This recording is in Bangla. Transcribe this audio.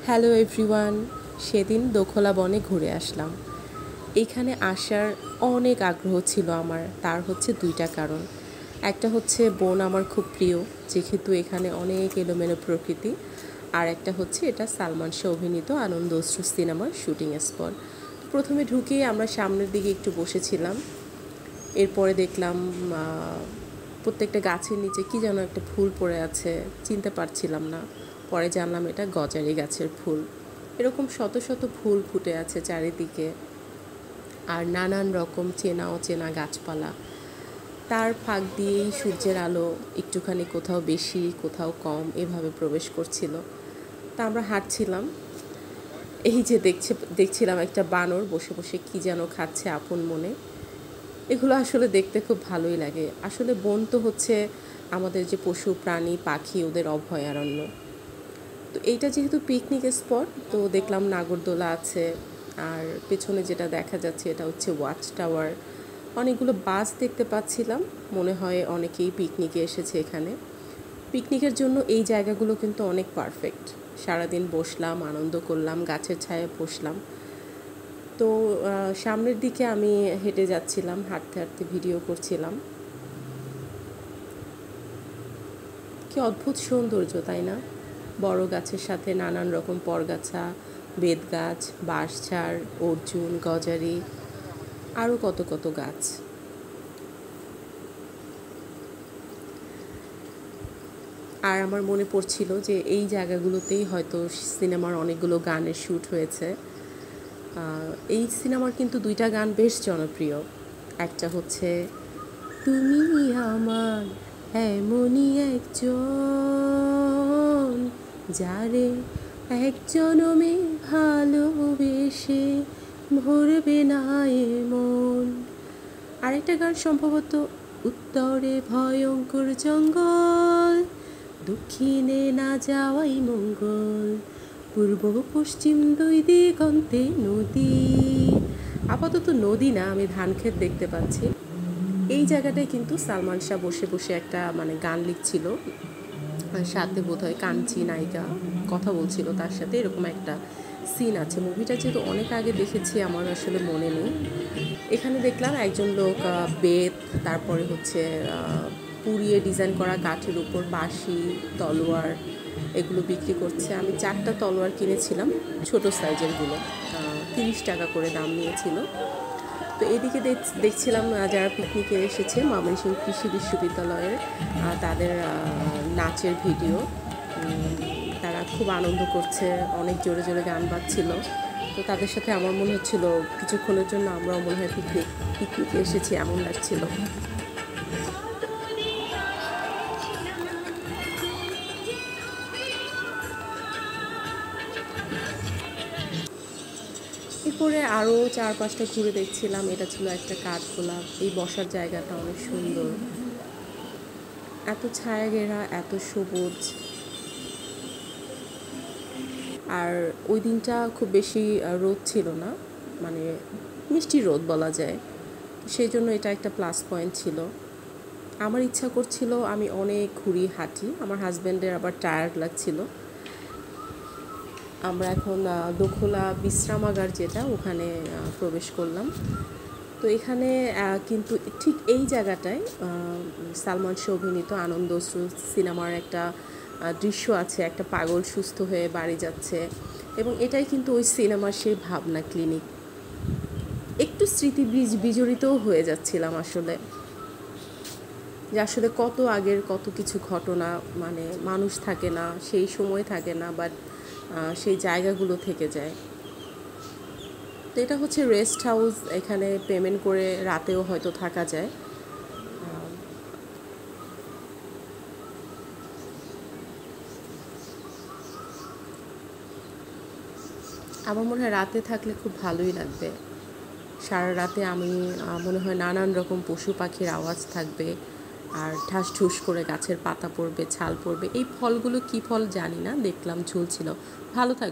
হ্যালো এভরিওয়ান, সেদিন দোখলা বনে ঘুরে আসলাম। এখানে আসার অনেক আগ্রহ ছিল আমার। তার হচ্ছে দুইটা কারণ। একটা হচ্ছে বন আমার খুব প্রিয়, যেহেতু এখানে অনেক এলোমেলো প্রকৃতি। আর একটা হচ্ছে এটা সালমান শাহ অভিনীত আনন্দ অশ্রু সিনেমার শুটিং স্পট। প্রথমে ঢুকেই আমরা সামনের দিকে একটু বসেছিলাম। এরপরে দেখলাম প্রত্যেকটা গাছের নিচে কি যেন একটা ফুল পড়ে আছে, চিনতে পারছিলাম না। পরে জানলাম এটা গজারি গাছের ফুল। এরকম শত শত ফুল ফুটে আছে চারিদিকে, আর নানান রকম চেনা অচেনা গাছপালা। তার ফাঁক দিয়েই সূর্যের আলো একটুখানি কোথাও বেশি কোথাও কম এভাবে প্রবেশ করছিল। তা আমরা হাঁটছিলাম। এই যে দেখছিলাম একটা বানর বসে বসে কি যেন খাচ্ছে আপন মনে। এগুলো আসলে দেখতে খুব ভালোই লাগে। আসলে বন তো হচ্ছে আমাদের যে পশু প্রাণী পাখি ওদের অভয়ারণ্য। তো এইটা যেহেতু পিকনিক স্পট, তো দেখলাম নাগরদোলা আছে। আর পেছনে যেটা দেখা যাচ্ছে এটা হচ্ছে ওয়াচ টাওয়ার। অনেকগুলো বাস দেখতে পাচ্ছিলাম, মনে হয় অনেকেই পিকনিকে এসেছে এখানে। পিকনিকের জন্য এই জায়গাগুলো কিন্তু অনেক পারফেক্ট। সারাদিন বসলাম, আনন্দ করলাম, গাছের ছায়ায় বসলাম। তো সামনের দিকে আমি হেঁটে যাচ্ছিলাম, হাঁটতে হাঁটতে ভিডিও করছিলাম। কি অদ্ভুত সৌন্দর্য, তাই না? বড় গাছের সাথে নানান রকম পরগাছা, বেত গাছ, বাঁশঝাড়, অর্জুন, গজারি, আরও কত কত গাছ। আর আমার মনে পড়ছিল যে এই জায়গাগুলোতেই হয়তো সিনেমার অনেকগুলো গানের শ্যুট হয়েছে। এই সিনেমার কিন্তু দুইটা গান বেশ জনপ্রিয়। একটা হচ্ছে তুমি আমার এমনই একজন, যারে এক জনমে ভালোবেসে ভরবে না এ মন। আরেকটা গান সম্ভবত উত্তরে ভয়ঙ্কর জঙ্গল, দক্ষিণে না যাওয়াই মঙ্গল, পূর্ব পশ্চিম দুই দিগন্তে নদী। আপাতত নদী না, আমি ধান ক্ষেত দেখতে পাচ্ছি। এই জায়গাটায় কিন্তু সালমান শাহ বসে বসে একটা গান লিখছিল, সাথে বোধহয় কাঞ্চি নায়িকা কথা বলছিল তার সাথে, এরকম একটা সিন আছে। মুভিটা যেহেতু অনেক আগে দেখেছি আমার আসলে মনে নেই। এখানে দেখলাম একজন লোক বেত, তারপরে হচ্ছে পুড়িয়ে ডিজাইন করা কাঠের উপর বাঁশি, তলোয়ার এগুলো বিক্রি করছে। আমি 4টা তলোয়ার কিনেছিলাম, ছোট সাইজেরগুলো, 30 টাকা করে দাম নিয়েছিল। তো এদিকে দেখছিলাম যারা পিকনিকে এসেছে ময়মনসিংহ কৃষি বিশ্ববিদ্যালয়ের, তাদের নাচের ভিডিও। তারা খুব আনন্দ করছে, অনেক জোরে জোরে গান বাজছিল। তো তাদের সাথে আমার মনে হচ্ছিল কিছুক্ষণের জন্য আমরাও মনে হয় পিকনিকে এসেছি এমন লাগছিল। এরপরে আরও 4-5টা ঘুরে দেখছিলাম। এটা ছিল একটা কাঠগোলাপ। এই বসার জায়গাটা অনেক সুন্দর, এত ছায়া ঘেরা, এত সবুজ। আর ওই দিনটা খুব বেশি রোদ ছিল না, মানে মিষ্টি রোদ বলা যায়। সেই জন্য এটা একটা প্লাস পয়েন্ট ছিল। আমার ইচ্ছা করছিল আমি অনেক ঘুরি হাঁটি, আমার হাজব্যান্ডের আবার টায়ার্ড লাগছিল। আমরা এখন দোখলা বিশ্রামাগার যেটা, ওখানে প্রবেশ করলাম। তো এখানে কিন্তু ঠিক এই জায়গাটায় সালমান শাহ অভিনীত আনন্দ অশ্রু সিনেমার একটা দৃশ্য আছে, একটা পাগল সুস্থ হয়ে বাড়ি যাচ্ছে, এবং এটাই কিন্তু ওই সিনেমার সেই ভাবনা ক্লিনিক। একটু স্মৃতি বিজড়িতও হয়ে যাচ্ছিলাম আসলে, যে আসলে কত আগের কত কিছু ঘটনা, মানুষ থাকে না, সেই সময় থাকে না, বাট সেই জায়গাগুলো থেকে যায়। তো এটা হচ্ছে রেস্ট হাউস, এখানে পেমেন্ট করে রাতেও হয়তো থাকা যায়। আমার মনে হয় রাতে থাকলে খুব ভালোই লাগবে। সারা রাতে আমি মনে হয় নানান রকম পশু পাখির আওয়াজ থাকবে, আর ঠাস ঠুস করে গাছের পাতা পড়বে, ছাল পড়বে। এই ফলগুলো কী ফল জানি না, দেখলাম ঝুলছিল। ভালো থাকবে।